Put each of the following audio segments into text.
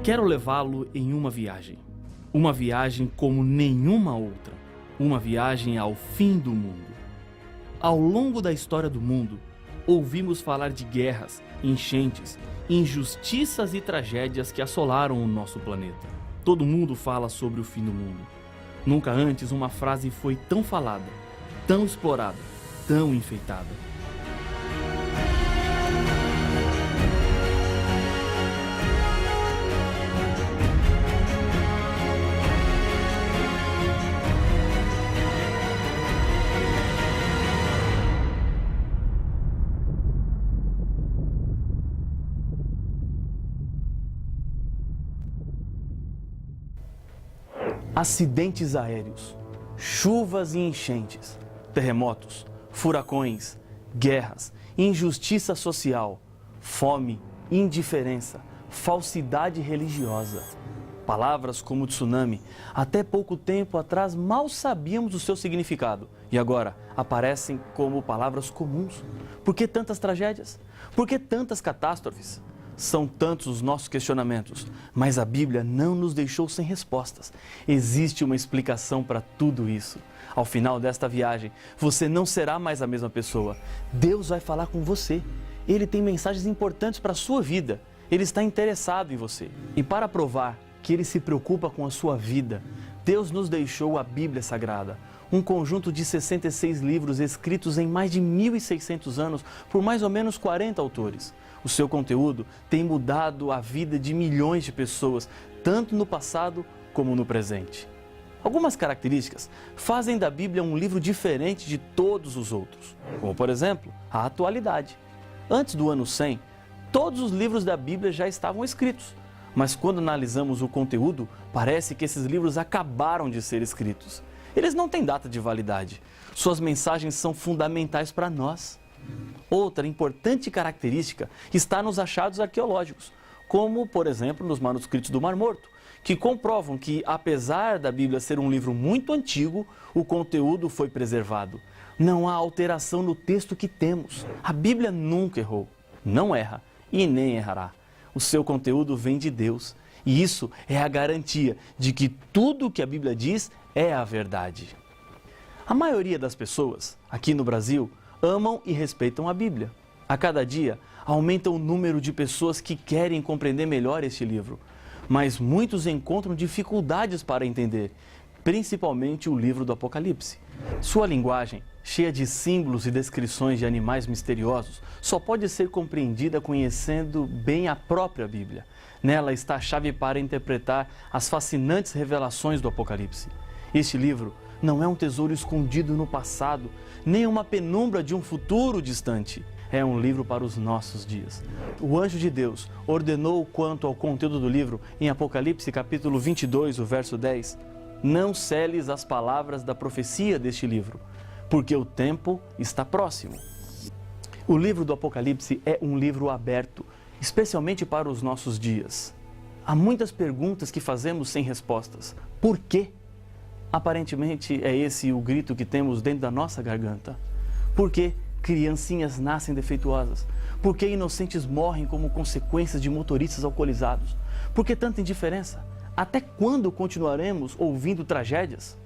Quero levá-lo em uma viagem como nenhuma outra, uma viagem ao fim do mundo. Ao longo da história do mundo, ouvimos falar de guerras, enchentes, injustiças e tragédias que assolaram o nosso planeta. Todo mundo fala sobre o fim do mundo. Nunca antes uma frase foi tão falada, tão explorada, tão enfeitada. Acidentes aéreos, chuvas e enchentes, terremotos, furacões, guerras, injustiça social, fome, indiferença, falsidade religiosa. Palavras como tsunami, até pouco tempo atrás mal sabíamos o seu significado e agora aparecem como palavras comuns. Por que tantas tragédias? Por que tantas catástrofes? São tantos os nossos questionamentos, mas a Bíblia não nos deixou sem respostas. Existe uma explicação para tudo isso. Ao final desta viagem, você não será mais a mesma pessoa. Deus vai falar com você. Ele tem mensagens importantes para a sua vida. Ele está interessado em você. E para provar que Ele se preocupa com a sua vida, Deus nos deixou a Bíblia Sagrada. Um conjunto de 66 livros escritos em mais de 1.600 anos por mais ou menos 40 autores. O seu conteúdo tem mudado a vida de milhões de pessoas, tanto no passado como no presente. Algumas características fazem da Bíblia um livro diferente de todos os outros, como por exemplo, a atualidade. Antes do ano 100, todos os livros da Bíblia já estavam escritos, mas quando analisamos o conteúdo, parece que esses livros acabaram de ser escritos. Eles não têm data de validade. Suas mensagens são fundamentais para nós. Outra importante característica está nos achados arqueológicos, como, por exemplo, nos manuscritos do Mar Morto, que comprovam que, apesar da Bíblia ser um livro muito antigo, o conteúdo foi preservado. Não há alteração no texto que temos. A Bíblia nunca errou, não erra e nem errará. O seu conteúdo vem de Deus. E isso é a garantia de que tudo o que a Bíblia diz é a verdade. A maioria das pessoas, aqui no Brasil, amam e respeitam a Bíblia. A cada dia, aumenta o número de pessoas que querem compreender melhor este livro. Mas muitos encontram dificuldades para entender, principalmente o livro do Apocalipse. Sua linguagem, cheia de símbolos e descrições de animais misteriosos, só pode ser compreendida conhecendo bem a própria Bíblia. Nela está a chave para interpretar as fascinantes revelações do Apocalipse. Este livro não é um tesouro escondido no passado, nem uma penumbra de um futuro distante. É um livro para os nossos dias. O anjo de Deus ordenou quanto ao conteúdo do livro em Apocalipse capítulo 22, o verso 10. Não seles as palavras da profecia deste livro, porque o tempo está próximo. O livro do Apocalipse é um livro aberto, especialmente para os nossos dias. Há muitas perguntas que fazemos sem respostas. Por quê? Aparentemente é esse o grito que temos dentro da nossa garganta. Por que criancinhas nascem defeituosas? Por que inocentes morrem como consequência de motoristas alcoolizados? Por que tanta indiferença? Até quando continuaremos ouvindo tragédias?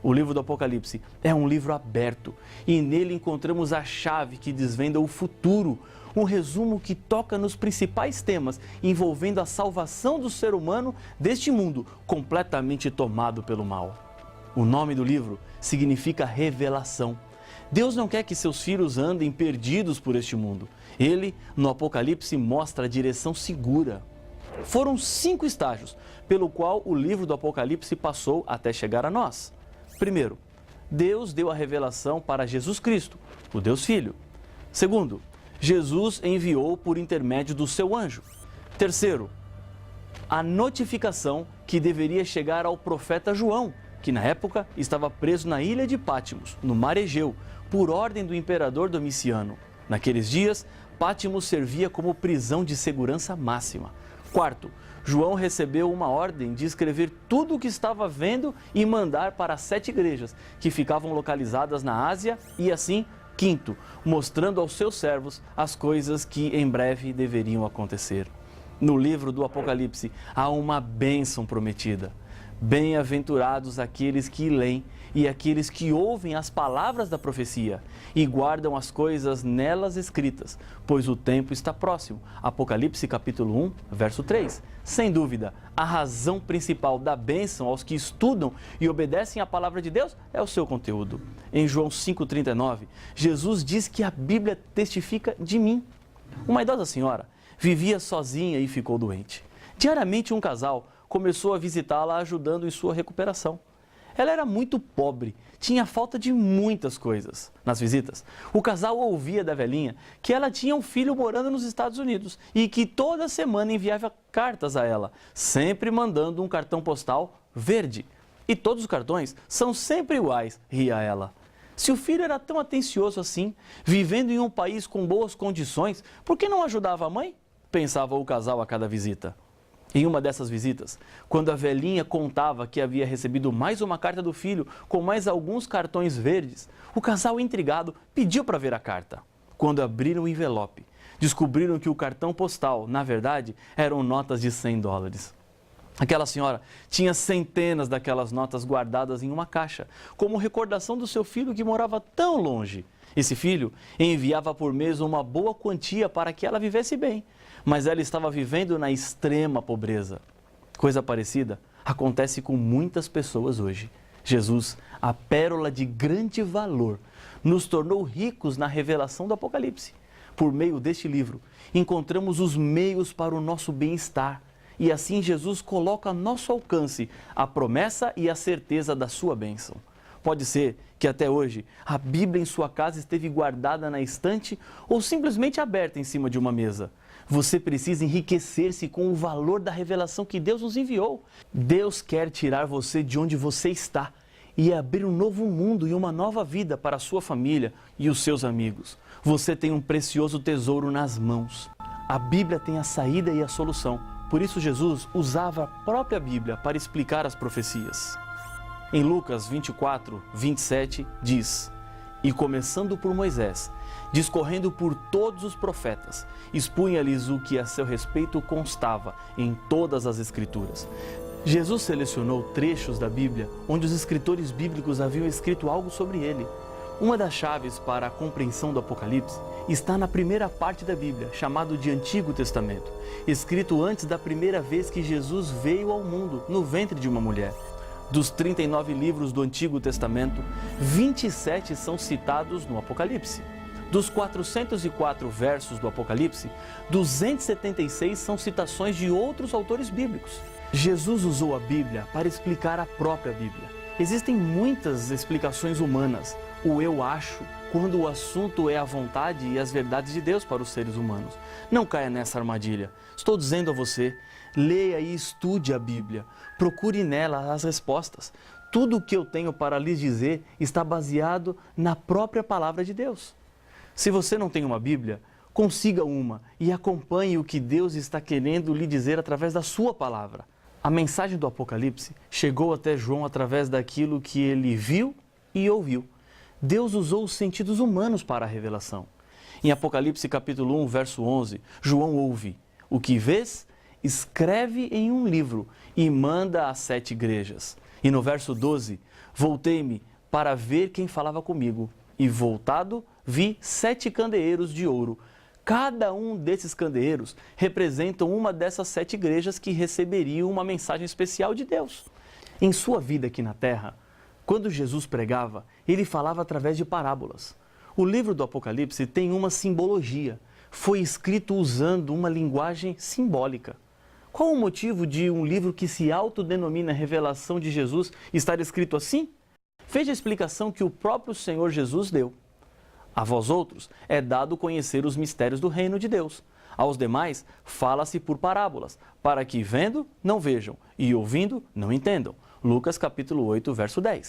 O livro do Apocalipse é um livro aberto e nele encontramos a chave que desvenda o futuro, um resumo que toca nos principais temas envolvendo a salvação do ser humano deste mundo completamente tomado pelo mal. O nome do livro significa revelação. Deus não quer que seus filhos andem perdidos por este mundo. Ele, no Apocalipse, mostra a direção segura. Foram 5 estágios pelo qual o livro do Apocalipse passou até chegar a nós. Primeiro, Deus deu a revelação para Jesus Cristo, o Deus Filho. Segundo, Jesus enviou por intermédio do seu anjo. Terceiro, a notificação que deveria chegar ao profeta João, que na época estava preso na ilha de Pátimos, no mar Egeu, por ordem do imperador Domiciano. Naqueles dias, Pátimos servia como prisão de segurança máxima. Quarto, João recebeu uma ordem de escrever tudo o que estava vendo e mandar para as 7 igrejas, que ficavam localizadas na Ásia e assim, quinto, mostrando aos seus servos as coisas que em breve deveriam acontecer. No livro do Apocalipse há uma bênção prometida. Bem-aventurados aqueles que leem e aqueles que ouvem as palavras da profecia e guardam as coisas nelas escritas, pois o tempo está próximo. Apocalipse capítulo 1, verso 3. Sem dúvida, a razão principal da bênção aos que estudam e obedecem à palavra de Deus é o seu conteúdo. Em João 5,39, Jesus diz que a Bíblia testifica de mim. Uma idosa senhora vivia sozinha e ficou doente. Diariamente um casal começou a visitá-la ajudando em sua recuperação. Ela era muito pobre, tinha falta de muitas coisas. Nas visitas, o casal ouvia da velhinha que ela tinha um filho morando nos Estados Unidos e que toda semana enviava cartas a ela, sempre mandando um cartão postal verde. E todos os cartões são sempre iguais, ria ela. Se o filho era tão atencioso assim, vivendo em um país com boas condições, por que não ajudava a mãe? Pensava o casal a cada visita. Em uma dessas visitas, quando a velhinha contava que havia recebido mais uma carta do filho com mais alguns cartões verdes, o casal intrigado pediu para ver a carta. Quando abriram o envelope, descobriram que o cartão postal, na verdade, eram notas de $100. Aquela senhora tinha centenas daquelas notas guardadas em uma caixa, como recordação do seu filho que morava tão longe. Esse filho enviava por mês uma boa quantia para que ela vivesse bem, mas ela estava vivendo na extrema pobreza. Coisa parecida acontece com muitas pessoas hoje. Jesus, a pérola de grande valor, nos tornou ricos na revelação do Apocalipse. Por meio deste livro, encontramos os meios para o nosso bem-estar. E assim Jesus coloca a nosso alcance a promessa e a certeza da sua bênção. Pode ser que até hoje a Bíblia em sua casa esteve guardada na estante ou simplesmente aberta em cima de uma mesa. Você precisa enriquecer-se com o valor da revelação que Deus nos enviou. Deus quer tirar você de onde você está e abrir um novo mundo e uma nova vida para a sua família e os seus amigos. Você tem um precioso tesouro nas mãos. A Bíblia tem a saída e a solução. Por isso Jesus usava a própria Bíblia para explicar as profecias. Em Lucas 24, 27 diz: E começando por Moisés, discorrendo por todos os profetas, expunha-lhes o que a seu respeito constava em todas as Escrituras. Jesus selecionou trechos da Bíblia onde os escritores bíblicos haviam escrito algo sobre ele. Uma das chaves para a compreensão do Apocalipse está na primeira parte da Bíblia, chamado de Antigo Testamento, escrito antes da primeira vez que Jesus veio ao mundo, no ventre de uma mulher. Dos 39 livros do Antigo Testamento, 27 são citados no Apocalipse. Dos 404 versos do Apocalipse, 276 são citações de outros autores bíblicos. Jesus usou a Bíblia para explicar a própria Bíblia. Existem muitas explicações humanas, o eu acho, quando o assunto é a vontade e as verdades de Deus para os seres humanos. Não caia nessa armadilha. Estou dizendo a você, leia e estude a Bíblia. Procure nela as respostas. Tudo o que eu tenho para lhes dizer está baseado na própria palavra de Deus. Se você não tem uma Bíblia, consiga uma e acompanhe o que Deus está querendo lhe dizer através da sua palavra. A mensagem do Apocalipse chegou até João através daquilo que ele viu e ouviu. Deus usou os sentidos humanos para a revelação. Em Apocalipse capítulo 1, verso 11, João ouve: O que vês, escreve em um livro e manda às 7 igrejas. E no verso 12, voltei-me para ver quem falava comigo. E voltado, vi 7 candeeiros de ouro. Cada um desses candeeiros representam uma dessas 7 igrejas que receberiam uma mensagem especial de Deus. Em sua vida aqui na terra, quando Jesus pregava, ele falava através de parábolas. O livro do Apocalipse tem uma simbologia. Foi escrito usando uma linguagem simbólica. Qual o motivo de um livro que se autodenomina Revelação de Jesus estar escrito assim? Veja a explicação que o próprio Senhor Jesus deu. A vós outros é dado conhecer os mistérios do reino de Deus. Aos demais fala-se por parábolas, para que vendo, não vejam, e ouvindo, não entendam. Lucas capítulo 8, verso 10.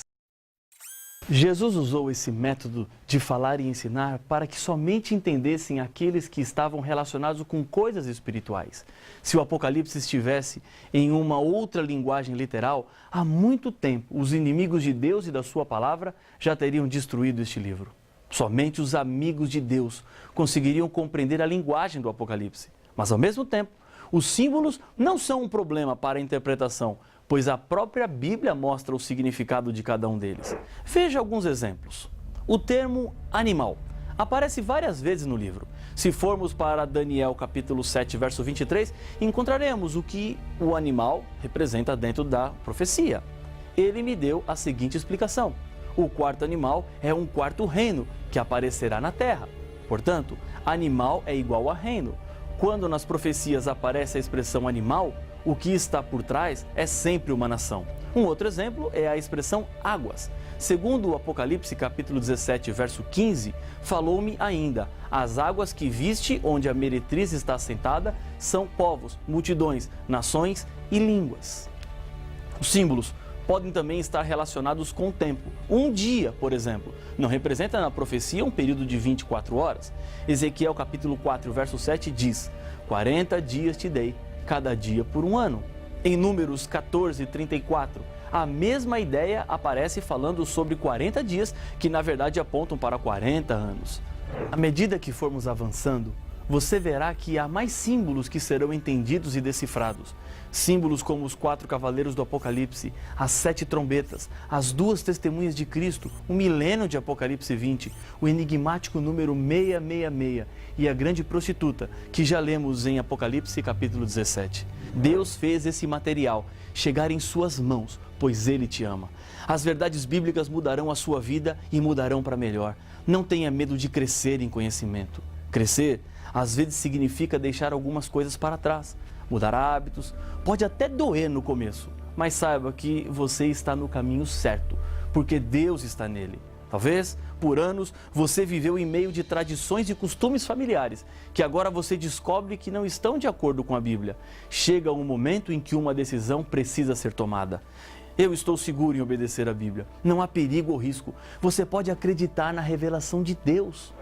Jesus usou esse método de falar e ensinar para que somente entendessem aqueles que estavam relacionados com coisas espirituais. Se o Apocalipse estivesse em uma outra linguagem literal, há muito tempo os inimigos de Deus e da sua palavra já teriam destruído este livro. Somente os amigos de Deus conseguiriam compreender a linguagem do Apocalipse. Mas ao mesmo tempo, Os símbolos não são um problema para a interpretação, pois a própria Bíblia mostra o significado de cada um deles. Veja alguns exemplos. O termo animal aparece várias vezes no livro. Se formos para Daniel capítulo 7, verso 23, encontraremos o que o animal representa dentro da profecia. Ele me deu a seguinte explicação: o quarto animal é um quarto reino que aparecerá na terra. Portanto, animal é igual a reino. Quando nas profecias aparece a expressão animal, o que está por trás é sempre uma nação. Um outro exemplo é a expressão águas. Segundo o Apocalipse capítulo 17, verso 15, falou-me ainda: as águas que viste onde a meretriz está assentada são povos, multidões, nações e línguas. Os símbolos podem também estar relacionados com o tempo. Um dia, por exemplo, não representa na profecia um período de 24 horas. Ezequiel capítulo 4, verso 7 diz: 40 dias te dei, cada dia por um ano. Em Números 14, 34, a mesma ideia aparece falando sobre 40 dias, que na verdade apontam para 40 anos. À medida que formos avançando, você verá que há mais símbolos que serão entendidos e decifrados. Símbolos como os 4 cavaleiros do Apocalipse, as 7 trombetas, as 2 testemunhas de Cristo, o milênio de Apocalipse 20, o enigmático número 666 e a grande prostituta, que já lemos em Apocalipse capítulo 17. Deus fez esse material chegar em suas mãos, pois Ele te ama. As verdades bíblicas mudarão a sua vida e mudarão para melhor. Não tenha medo de crescer em conhecimento. Crescer, às vezes, significa deixar algumas coisas para trás, mudar hábitos, pode até doer no começo, mas saiba que você está no caminho certo, porque Deus está nele. Talvez, por anos, você viveu em meio de tradições e costumes familiares, que agora você descobre que não estão de acordo com a Bíblia. Chega um momento em que uma decisão precisa ser tomada. Eu estou seguro em obedecer a Bíblia. Não há perigo ou risco. Você pode acreditar na revelação de Deus.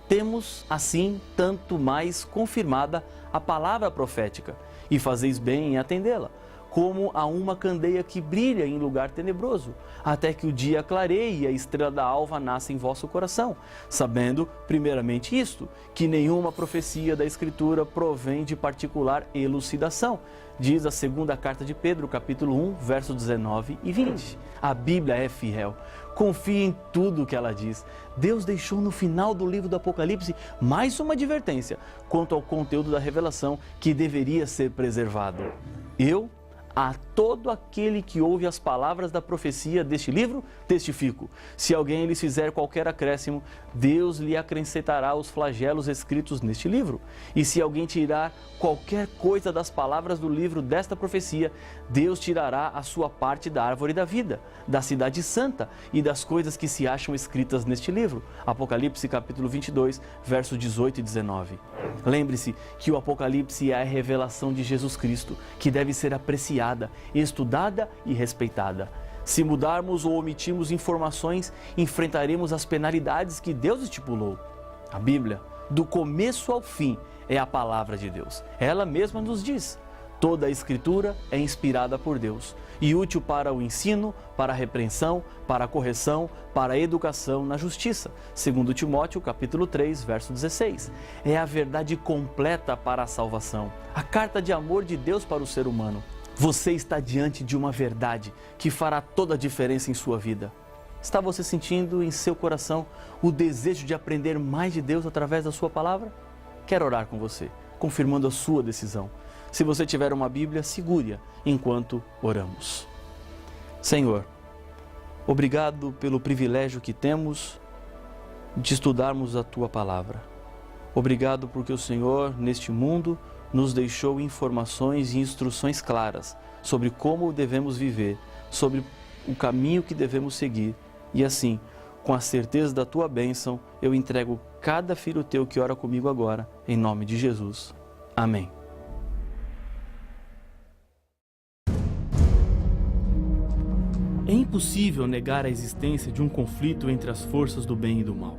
Temos, assim, tanto mais confirmada a palavra profética, e fazeis bem em atendê-la, como a uma candeia que brilha em lugar tenebroso, até que o dia clareie e a estrela da alva nasça em vosso coração, sabendo, primeiramente isto, que nenhuma profecia da Escritura provém de particular elucidação, diz a segunda carta de Pedro, capítulo 1, versos 19 e 20. A Bíblia é fiel. Confie em tudo o que ela diz. Deus deixou no final do livro do Apocalipse mais uma advertência quanto ao conteúdo da revelação que deveria ser preservado. A todo aquele que ouve as palavras da profecia deste livro, testifico: se alguém lhes fizer qualquer acréscimo, Deus lhe acrescentará os flagelos escritos neste livro. E se alguém tirar qualquer coisa das palavras do livro desta profecia, Deus tirará a sua parte da árvore da vida, da cidade santa e das coisas que se acham escritas neste livro. Apocalipse capítulo 22, versos 18 e 19. Lembre-se que o Apocalipse é a revelação de Jesus Cristo, que deve ser apreciada, estudada e respeitada. Se mudarmos ou omitirmos informações, enfrentaremos as penalidades que Deus estipulou. A Bíblia, do começo ao fim, é a palavra de Deus. Ela mesma nos diz: toda a Escritura é inspirada por Deus e útil para o ensino, para a repreensão, para a correção, para a educação na justiça. Segundo Timóteo, capítulo 3, verso 16. É a verdade completa para a salvação, a carta de amor de Deus para o ser humano. Você está diante de uma verdade que fará toda a diferença em sua vida. Está você sentindo em seu coração o desejo de aprender mais de Deus através da sua palavra? Quero orar com você, confirmando a sua decisão. Se você tiver uma Bíblia, segure-a enquanto oramos. Senhor, obrigado pelo privilégio que temos de estudarmos a Tua Palavra. Obrigado porque o Senhor, neste mundo, nos deixou informações e instruções claras sobre como devemos viver, sobre o caminho que devemos seguir. E assim, com a certeza da Tua bênção, eu entrego cada filho Teu que ora comigo agora, em nome de Jesus. Amém. É impossível negar a existência de um conflito entre as forças do bem e do mal.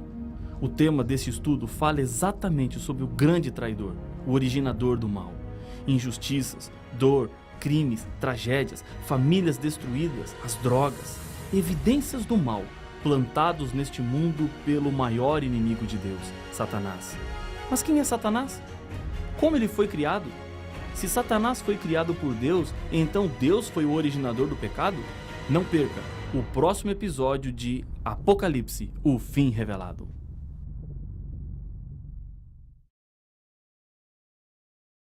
O tema desse estudo fala exatamente sobre o grande traidor, o originador do mal. Injustiças, dor, crimes, tragédias, famílias destruídas, as drogas, evidências do mal plantados neste mundo pelo maior inimigo de Deus, Satanás. Mas quem é Satanás? Como ele foi criado? Se Satanás foi criado por Deus, então Deus foi o originador do pecado? Não perca o próximo episódio de Apocalipse, o fim revelado.